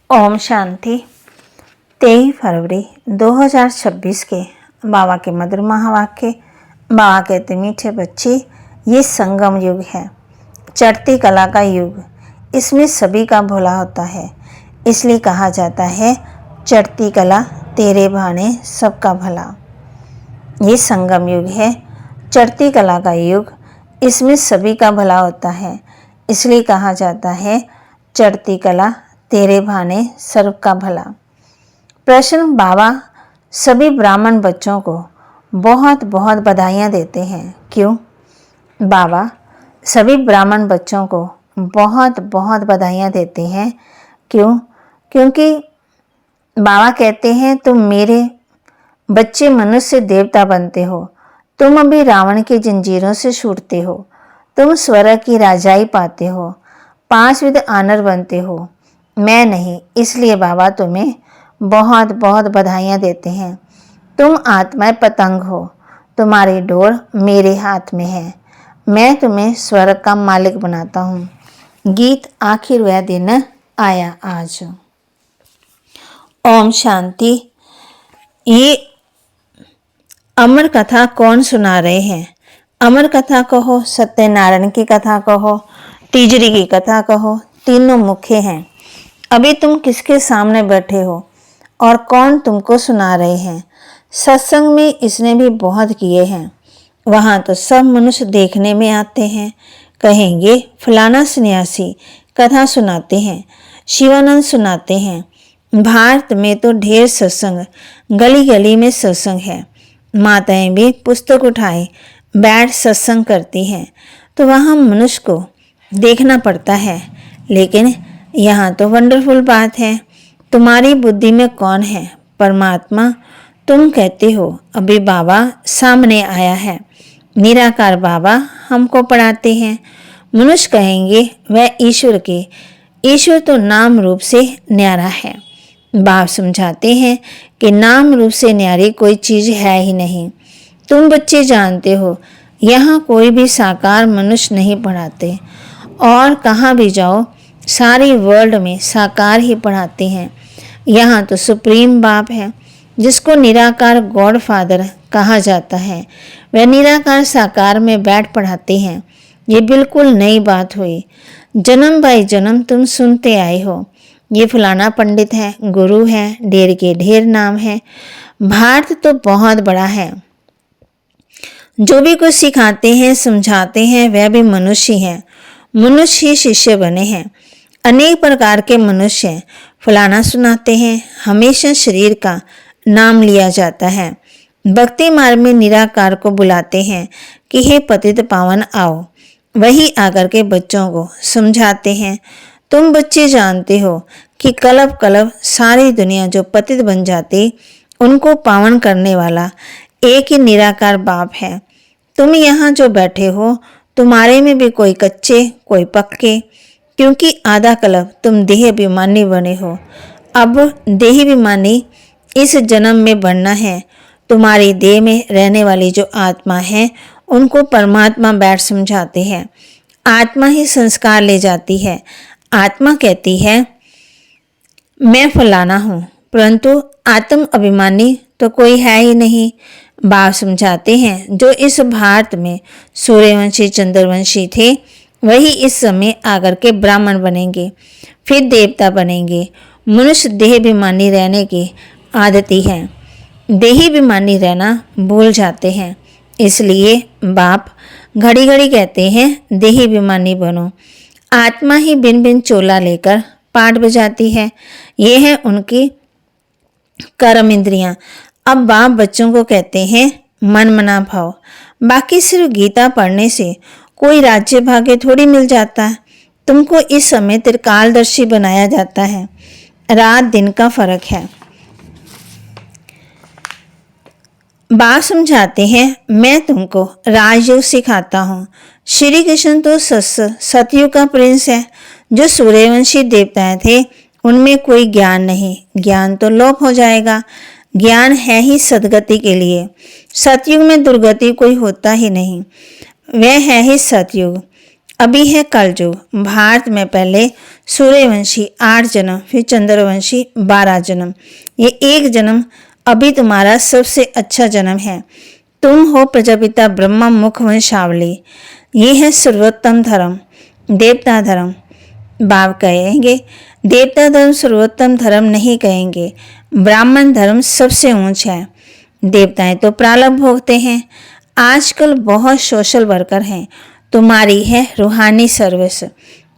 ओम शांति। 23 फरवरी 2026 के बाबा के मधुर महावाक्य। बाबा कहते मीठे बच्चे, ये संगम युग है, चढ़ती कला का युग। इसमें सभी का भला होता है, इसलिए कहा जाता है चढ़ती कला तेरे भाने सबका भला। ये संगम युग है, चढ़ती कला का युग। इसमें सभी का भला होता है, इसलिए कहा जाता है चढ़ती कला तेरे भाने सबका भला। प्रश्न। बाबा सभी ब्राह्मण बच्चों को बहुत बहुत बधाइयाँ देते हैं, क्यों? बाबा सभी ब्राह्मण बच्चों को बहुत बहुत बधाइयाँ देते हैं, क्यों? क्योंकि बाबा कहते हैं तुम मेरे बच्चे मनुष्य देवता बनते हो, तुम अभी रावण की जंजीरों से छूटते हो, तुम स्वर्ग की राजाई पाते हो, 5 विध आनर बनते हो। मैं नहीं, इसलिए बाबा तुम्हें बहुत बहुत बधाइयाँ देते हैं। तुम आत्माएं पतंग हो, तुम्हारी डोर मेरे हाथ में है, मैं तुम्हें स्वर्ग का मालिक बनाता हूँ। गीत। आखिर वह दिन आया आज। ओम शांति। ये अमर कथा कौन सुना रहे हैं? अमर कथा कहो, सत्यनारायण की कथा कहो, तीजरी की कथा कहो, तीनों मुख्य हैं। अभी तुम किसके सामने बैठे हो और कौन तुमको सुना रहे हैं? सत्संग में इसने भी बहुत किए हैं। वहाँ तो सब मनुष्य देखने में आते हैं, कहेंगे फलाना सन्यासी कथा सुनाते हैं, शिवानंद सुनाते हैं। भारत में तो ढेर सत्संग, गली गली में सत्संग है। माताएं भी पुस्तक उठाए बैठ सत्संग करती हैं, तो वहाँ मनुष्य को देखना पड़ता है। लेकिन यहाँ तो वंडरफुल बात है, तुम्हारी बुद्धि में कौन है? परमात्मा। तुम कहते हो अभी बाबा सामने आया है, निराकार बाबा हमको पढ़ाते हैं। मनुष्य कहेंगे वह ईश्वर के, ईश्वर तो नाम रूप से न्यारा है। बाप समझाते हैं कि नाम रूप से न्यारी कोई चीज़ है ही नहीं। तुम बच्चे जानते हो यहाँ कोई भी साकार मनुष्य नहीं पढ़ाते, और कहाँ भी जाओ सारी वर्ल्ड में साकार ही पढ़ाते हैं। यहाँ तो सुप्रीम बाप है, जिसको निराकार गॉड फादर कहा जाता है, वह निराकार साकार में बैठ पढ़ाते हैं। ये बिल्कुल नई बात हुई। जन्म बाई जन्म तुम सुनते आए हो, ये फलाना पंडित है, गुरु है, ढेर के ढेर नाम है। भारत तो बहुत बड़ा है, जो भी कुछ सिखाते हैं समझाते हैं वह भी मनुष्य हैं। मनुष्य ही शिष्य बने हैं। अनेक प्रकार के मनुष्य हैं। फलाना सुनाते हैं, हमेशा शरीर का नाम लिया जाता है। भक्ति मार्ग में निराकार को बुलाते हैं कि हे पतित पावन आओ। वही आकर के बच्चों को समझाते हैं। तुम बच्चे जानते हो कि कलप कलप सारी दुनिया जो पतित बन जाती, उनको पावन करने वाला एक ही निराकार बाप है। तुम यहाँ जो बैठे हो, तुम्हारे में भी कोई कच्चे कोई पक्के, क्योंकि आधा कल्प तुम देह अभिमानी बने हो। अब देह अभिमानी इस जन्म में बनना है। तुम्हारी देह में रहने वाली जो आत्मा है, उनको परमात्मा बैठ समझाते हैं। आत्मा ही संस्कार ले जाती है। आत्मा कहती है मैं फलाना हूँ, परंतु आत्म अभिमानी तो कोई है ही नहीं। बाप समझाते हैं जो इस भारत में सूर्यवंशी चंद्रवंशी थे, वही इस समय आकर के ब्राह्मण बनेंगे, फिर देवता बनेंगे। मनुष्य देह अभिमानी रहने की आदती है, देही अभिमानी रहना भूल जाते हैं। इसलिए बाप घड़ी घड़ी कहते हैं देही अभिमानी बनो। आत्मा ही बिन बिन चोला लेकर पाठ बजाती है। ये है उनकी कर्म इंद्रियां। अब बाप बच्चों को कहते हैं मन मना भाव। बाकी सिर्फ गीता पढ़ने से कोई राज्य भाग्य थोड़ी मिल जाता है। तुमको इस समय त्रिकालदर्शी बनाया जाता है। रात दिन का फर्क है। बाप समझाते हैं मैं तुमको राजयोग सिखाता हूँ। श्री कृष्ण तो सतयुग का प्रिंस है। जो सूर्यवंशी देवताएं थे, उनमें कोई ज्ञान नहीं, ज्ञान तो लोप हो जाएगा। ज्ञान है ही सदगति के लिए। सतयुग में दुर्गति कोई होता ही नहीं, वह है ही सतयुग। अभी है कलयुग। भारत में पहले सूर्यवंशी 8 जन्म, फिर चंद्रवंशी 12 जन्म। ये एक जन्म अभी तुम्हारा सबसे अच्छा जन्म है। तुम हो प्रजापिता ब्रह्मा मुख वंशावली। ये है सर्वोत्तम धर्म, देवता धर्म। बाप कहेंगे देवता धर्म सर्वोत्तम धर्म नहीं कहेंगे। ब्राह्मण धर्म सबसे ऊंच है। देवताएं तो प्रारब्ध भोगते हैं। आजकल बहुत सोशल वर्कर हैं। तुम्हारी है रूहानी सर्विस,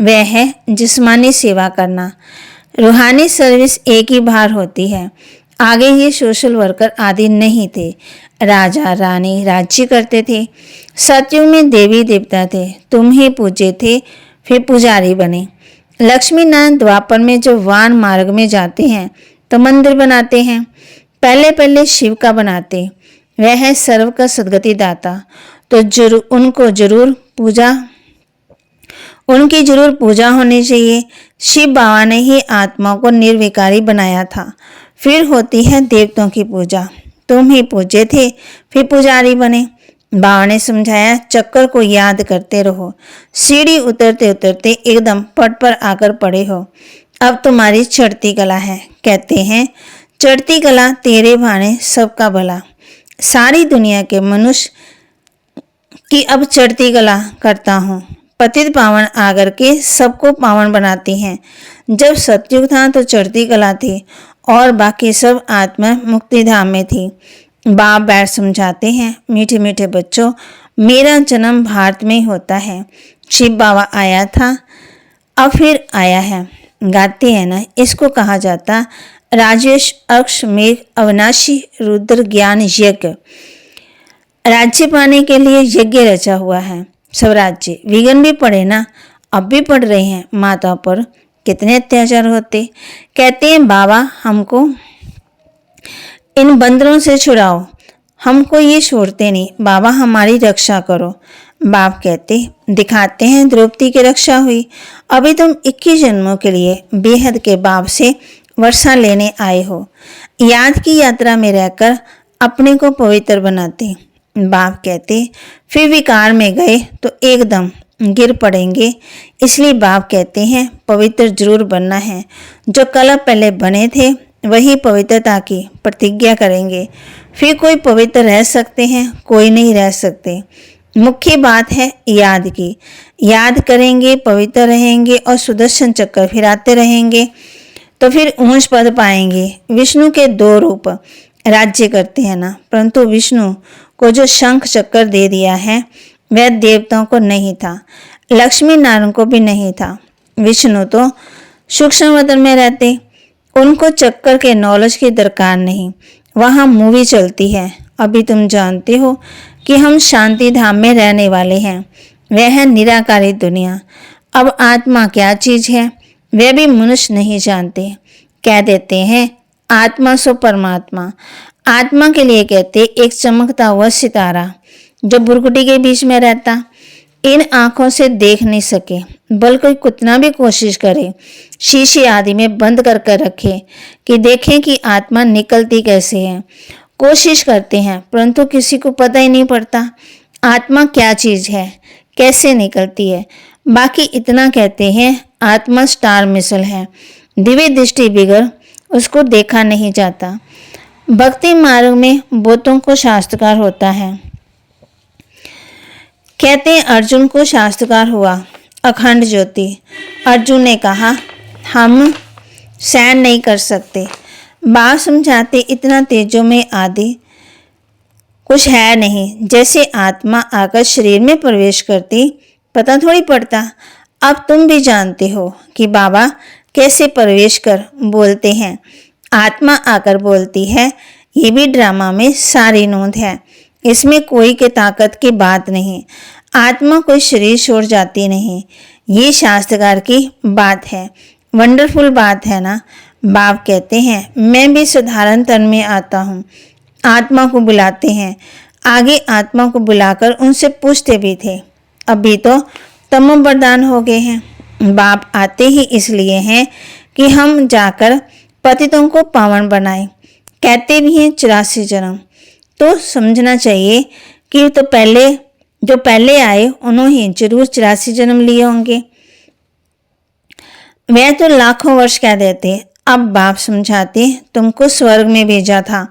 वह है जिस्मानी सेवा करना। रूहानी सर्विस एक ही बार होती है। आगे ये सोशल वर्कर आदि नहीं थे। राजा रानी राज्य करते थे। सतयुग में देवी देवता थे। तुम ही पूजे थे, फिर पुजारी बने। लक्ष्मी नारायण द्वापर में जो वान मार्ग में जाते हैं तो मंदिर बनाते हैं। पहले पहले शिव का बनाते, वह है सर्व का सदगति दाता। तो उनकी जरूर पूजा होनी चाहिए। शिव बाबा ने ही आत्मा को निर्विकारी बनाया था। फिर होती है देवताओं की पूजा। तुम ही पूजे थे, फिर पुजारी बने। बाबा ने समझाया चक्कर को याद करते रहो। सीढ़ी उतरते उतरते एकदम पट पर आकर पड़े हो। अब तुम्हारी चढ़ती कला है। कहते हैं चढ़ती कला तेरे भाने सबका भला। सारी दुनिया के मनुष्य की अब चढ़ती कला करता हूँ। पतित पावन आकर के सबको पावन बनाती हैं। जब सतयुग था तो चढ़ती कला थी और बाकी सब आत्मा मुक्ति धाम में थी। बाप बैठ समझाते हैं मीठे मीठे बच्चों, मेरा जन्म भारत में होता है। शिव बाबा आया था, अब फिर आया है। गाते हैं ना, इसको कहा जाता राजेश अक्ष मेघ अविनाशी रुद्र ज्ञान यज्ञ। राज्य पाने के लिए यज्ञ रचा हुआ है। सब राज्य विघन भी पड़े ना, अब भी पड़ रहे हैं। माता पर कितने अत्याचार होते। कहते हैं बाबा हमको इन बंदरों से छुड़ाओ, हमको ये छोड़ते नहीं। बाबा हमारी रक्षा करो। बाप कहते दिखाते हैं द्रौपदी की रक्षा हुई। अभी तुम 21 जन्मों के लिए बेहद के बाप से वर्षा लेने आए हो। याद की यात्रा में रहकर अपने को पवित्र बनाते। बाप कहते फिर विकार में गए तो एकदम गिर पड़ेंगे। इसलिए बाप कहते हैं पवित्र जरूर बनना है। जो कल पहले बने थे वही पवित्रता की प्रतिज्ञा करेंगे। फिर कोई पवित्र रह सकते हैं, कोई नहीं रह सकते। मुख्य बात है याद की। याद करेंगे, पवित्र रहेंगे और सुदर्शन चक्कर फिराते रहेंगे तो फिर ऊंच पद पाएंगे। विष्णु के 2 रूप राज्य करते हैं ना, परंतु विष्णु को जो शंख चक्कर दे दिया है वह देवताओं को नहीं था, लक्ष्मी नारायण को भी नहीं था। विष्णु तो सूक्ष्म वतन में रहते, उनको चक्कर के नॉलेज की दरकार नहीं। वहाँ मूवी चलती है। अभी तुम जानते हो कि हम शांति धाम में रहने वाले हैं। वह है निराकारी दुनिया। अब आत्मा क्या चीज है वह भी मनुष्य नहीं जानते। कह देते हैं आत्मा सो परमात्मा। आत्मा के लिए कहते एक चमकता हुआ सितारा जो बुरकुटी के बीच में रहता। इन आंखों से देख नहीं सके, बल्कि कितना भी कोशिश करे, शीशे आदि में बंद कर कर रखे कि देखें कि आत्मा निकलती कैसे है। कोशिश करते हैं परंतु किसी को पता ही नहीं पड़ता आत्मा क्या चीज है, कैसे निकलती है। बाकी इतना कहते हैं आत्मा स्टार मिसल है, दिव्य दृष्टि बिगड़ उसको देखा नहीं जाता। भक्ति मार्ग में बहुतों को शास्त्रकार होता है। कहते हैं अर्जुन को शास्त्रकार हुआ अखंड ज्योति। अर्जुन ने कहा हम सहन नहीं कर सकते। बात समझाते इतना तेजों में आदि कुछ है नहीं। जैसे आत्मा आकर शरीर में प्रवेश करती पता थोड़ी पड़ता। अब तुम भी जानते हो कि बाबा कैसे प्रवेश कर बोलते हैं। आत्मा आकर बोलती है। ये भी ड्रामा में सारी नोंद है, इसमें कोई के ताकत की बात नहीं। आत्मा कोई शरीर छोड़ जाती नहीं। ये शास्त्रकार की बात है। वंडरफुल बात है ना। बाप कहते हैं मैं भी साधारण तन में आता हूँ। आत्मा को बुलाते हैं। आगे आत्मा को बुलाकर उनसे पूछते भी थे। अभी तो तमो वरदान हो गए हैं। बाप आते ही इसलिए हैं कि हम जाकर पतितों को पावन बनाए। कहते भी हैं 84 जन्म। तो समझना चाहिए कि तो पहले जो पहले आए उन्होंने जरूर 84 जन्म लिए होंगे। वह तो लाखों वर्ष कह देते। अब बाप समझाते, तुमको स्वर्ग में भेजा था,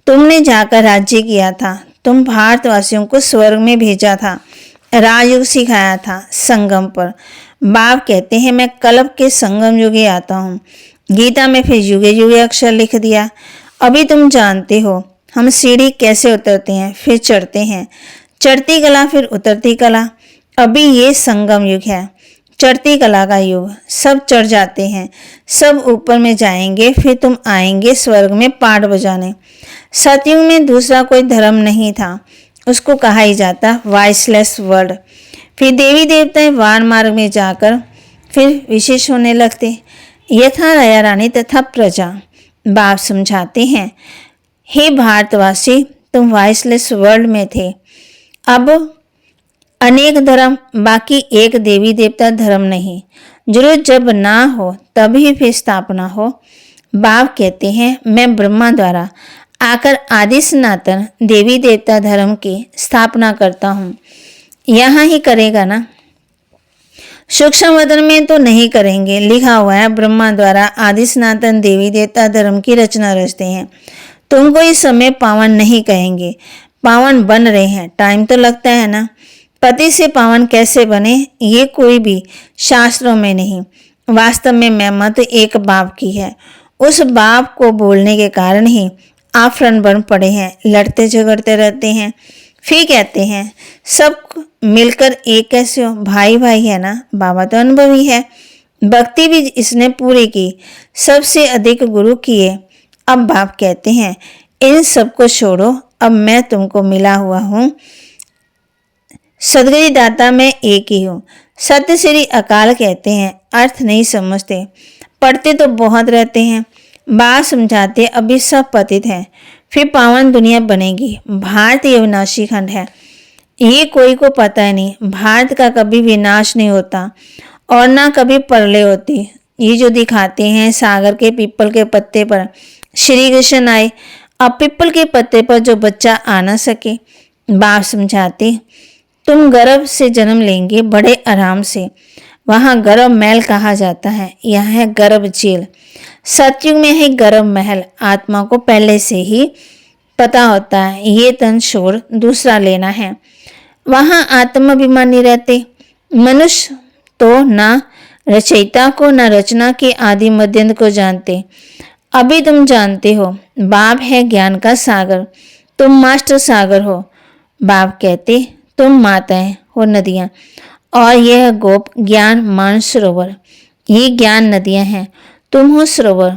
तुमने जाकर राज्य किया था, तुम भारतवासियों को स्वर्ग में भेजा था, राजयोग सिखाया था संगम पर। बाप कहते हैं मैं कल्प के संगम युगे आता हूँ। गीता में फिर युगे युगे अक्षर लिख दिया। अभी तुम जानते हो हम सीढ़ी कैसे उतरते हैं फिर चढ़ते हैं, चढ़ती कला फिर उतरती कला। अभी ये संगम युग है, चढ़ती कला का युग। सब चढ़ जाते हैं, सब ऊपर में जाएंगे, फिर तुम आएंगे स्वर्ग में पाठ बजाने। सतयुग में दूसरा कोई धर्म नहीं था, उसको कहा ही जाता वॉइसलेस वर्ल्ड। फिर देवी देवताएं वान मार्ग में जाकर फिर विशेष होने लगते, यथा राया रानी तथा प्रजा। बाप समझाते हैं, हे भारतवासी, तुम वॉइसलेस वर्ल्ड में थे, अब अनेक धर्म, बाकी एक देवी देवता धर्म नहीं। जरूरत जब ना हो तभी फिर स्थापना हो। बाप कहते हैं मैं ब्रह्मा द्वारा आकर आदि सनातन देवी देवता धर्म की स्थापना करता हूँ। यहाँ ही करेगा ना, सूक्ष्म वदन में तो नहीं करेंगे। लिखा हुआ है ब्रह्मा द्वारा आदि सनातन देवी देवता धर्म की रचना रचते हैं। तुमको इस समय पावन नहीं कहेंगे, पावन बन रहे हैं, टाइम तो लगता है ना। पति से पावन कैसे बने ये कोई भी शास्त्रों में नहीं, वास्तव में मैं मत एक बाप की है। उस बाप को बोलने के कारण ही आप फ्रंट बन पड़े हैं, लड़ते झगड़ते रहते हैं। फिर कहते हैं सब मिलकर एक कैसे हो, भाई भाई है ना। बाबा तो अनुभवी है, भक्ति भी इसने पूरी की, सबसे अधिक गुरु किए। अब बाप कहते हैं इन सबको छोड़ो, अब मैं तुमको मिला हुआ हूँ, सदगुरु दाता मैं एक ही हूँ। सत्य श्री अकाल कहते हैं, अर्थ नहीं समझते, पढ़ते तो बहुत रहते हैं। बात समझाते अभी सब पतित हैं, फिर पावन दुनिया बनेगी। भारत ये विनाशी खंड है, ये कोई को पता ही नहीं। भारत का कभी विनाश नहीं होता और ना कभी प्रलय होती। ये जो दिखाते हैं सागर के पीपल के पत्ते पर श्री कृष्ण आए, अब पीपल के पत्ते पर जो बच्चा आ ना सके। बाप समझाते तुम गर्भ से जन्म लेंगे बड़े आराम से, वहाँ गर्भ महल कहा जाता है, यह है गर्भ जेल। सतयुग में है गर्भ महल, आत्मा को पहले से ही पता होता है ये तन छोड़ दूसरा लेना है। वहाँ आत्माभिमानी रहते मनुष्य तो ना रचयिता को ना रचना के आदि मध्यंत को जानते। अभी तुम जानते हो बाप है ज्ञान का सागर, तुम मास्टर सागर हो। बाप कहते तुम माताएं हो नदियाँ और यह गोप ज्ञान मान सरोवर, ये ज्ञान नदियाँ हैं, तुम हो सरोवर।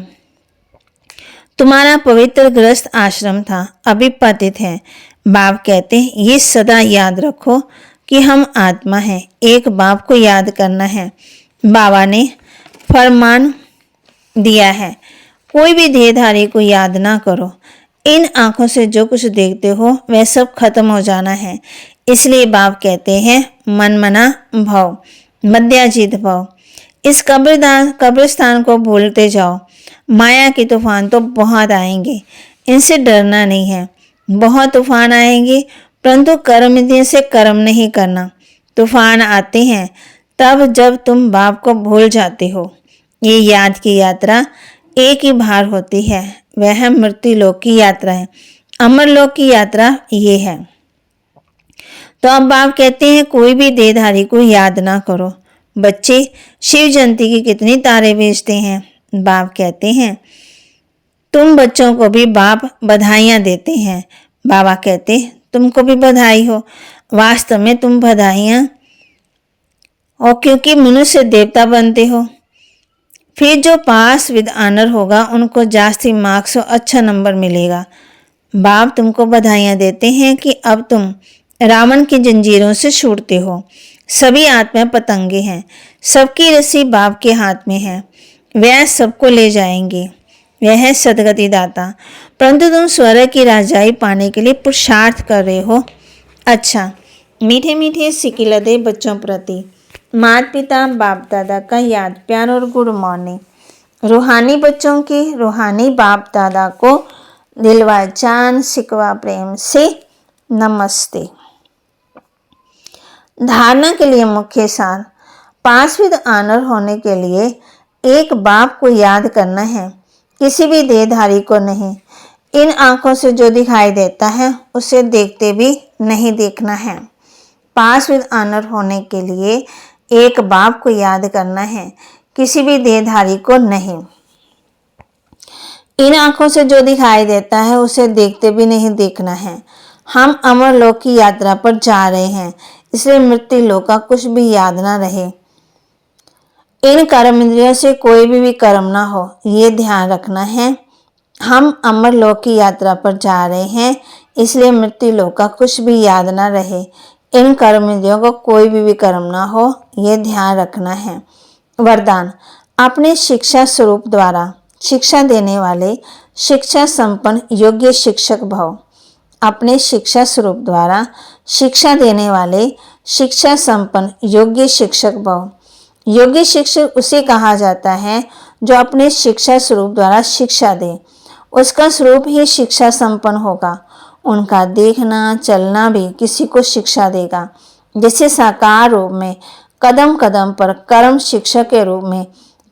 तुम्हारा पवित्र ग्रस्त आश्रम था, अभी पतित है। बाप कहते ये सदा याद रखो कि हम आत्मा हैं, एक बाप को याद करना है। बाबा ने फरमान दिया है कोई भी देहधारी को याद ना करो। इन आंखों से जो कुछ देखते हो वह सब खत्म हो जाना है। इसलिए बाप कहते हैं मन मना भव, मध्याजीत भव। इस कब्रिस्तान को भूलते जाओ। माया के तूफान तो बहुत आएंगे, इनसे डरना नहीं है। बहुत तूफान आएंगे, परंतु कर्म से कर्म नहीं करना। तूफान आते हैं तब जब तुम बाप को भूल जाते हो। ये याद की यात्रा एक ही बार होती है, वह मृत्यु लोक की यात्रा है। अमर लोक की यात्रा ये है। तो अब बाप कहते हैं कोई भी देहधारी को याद ना करो। बच्चे शिव जयंती की कितनी तारे भेजते हैं। बाप कहते हैं तुम बच्चों को भी बाप बधाइयाँ देते हैं। बाबा कहते तुमको भी बधाई हो। वास्तव में तुम बधाइयाँ और क्योंकि मनुष्य देवता बनते हो। फिर जो पास विद ऑनर होगा उनको जास्ती मार्क्स और अच्छा नंबर मिलेगा। बाप तुमको बधाइयाँ देते हैं कि अब तुम रावण की जंजीरों से छूटते हो। सभी आत्माएं पतंगे हैं, सबकी रस्सी बाप के हाथ में है, वह सबको ले जाएंगे। वह है सदगति दाता, परंतु तुम स्वर्ग की राजाई पाने के लिए पुरुषार्थ कर रहे हो। अच्छा, मीठे मीठे सिकिलदे बच्चों प्रति माता पिता बाप दादा का याद प्यार और गुड मॉर्निंग। रूहानी बच्चों के रूहानी बाप दादा को दिलवा जान सिकवा प्रेम से नमस्ते। धारणा के लिए मुख्य सार। पास विद ऑनर होने के लिए एक बाप को याद करना है, किसी भी देहधारी को नहीं। इन आंखों से जो दिखाई देता है उसे देखते भी नहीं देखना है। पास विद ऑनर होने के लिए एक बाप को याद करना है, किसी भी देहधारी को नहीं। इन आंखों से जो दिखाई देता है उसे देखते भी नहीं देखना है। हम अमर लोक की यात्रा पर जा रहे हैं, इसलिए मृत्यु लोक का कुछ भी याद ना रहे। इन कर्म इंद्रियों से कोई भी कर्म ना हो, ये ध्यान रखना है। हम अमर लोक की यात्रा पर जा रहे हैं, इसलिए मृत्यु लोक का कुछ भी याद ना रहे। इन कर्म इंद्रियों को कोई भी कर्म ना हो, ये ध्यान रखना है। वरदान। अपने शिक्षा स्वरूप द्वारा शिक्षा देने वाले शिक्षा संपन्न योग्य शिक्षक भव। अपने शिक्षा स्वरूप द्वारा शिक्षा देने वाले शिक्षा संपन्न योग्य शिक्षक भव। योग्य शिक्षक उसे कहा जाता है जो अपने शिक्षा स्वरूप द्वारा शिक्षा दे, उसका स्वरूप ही शिक्षा संपन्न होगा। उनका देखना चलना भी किसी को शिक्षा देगा। जैसे साकार रूप में कदम कदम पर कर्म शिक्षक के रूप में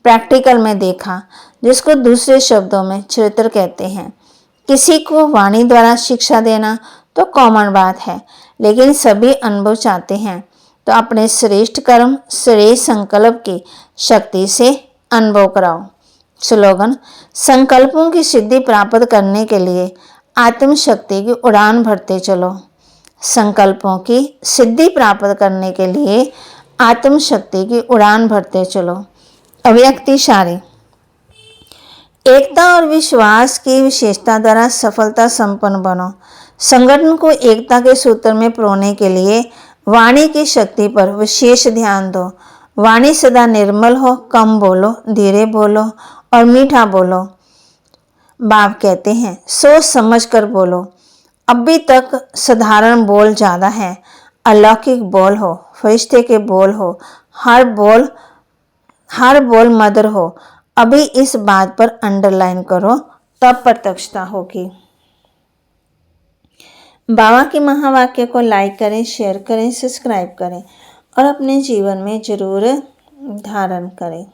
प्रैक्टिकल में देखा, जिसको दूसरे शब्दों में चरित्र कहते हैं। किसी को वाणी द्वारा शिक्षा देना तो कॉमन बात है, लेकिन सभी अनुभव चाहते हैं तो अपने श्रेष्ठ कर्म श्रेष्ठ संकल्प की शक्ति से अनुभव कराओ। स्लोगन। संकल्पों की सिद्धि प्राप्त करने के लिए आत्मशक्ति की उड़ान भरते चलो। संकल्पों की सिद्धि प्राप्त करने के लिए आत्मशक्ति की उड़ान भरते चलो। अव्यक्ति सारी। एकता और विश्वास की विशेषता द्वारा सफलता संपन्न बनो। संगठन को एकता के सूत्र में पिरोने के लिए वाणी की शक्ति पर विशेष ध्यान दो। वाणी सदा निर्मल हो, कम बोलो, धीरे बोलो और मीठा बोलो। बाप कहते हैं सोच समझ कर बोलो। अभी तक साधारण बोल ज़्यादा है, अलौकिक बोल हो, फरिश्ते के बोल हो, हर बोल मधुर हो। अभी इस बात पर अंडरलाइन करो, तब प्रत्यक्षता होगी। बाबा के महावाक्य को लाइक करें, शेयर करें, सब्सक्राइब करें और अपने जीवन में जरूर धारण करें।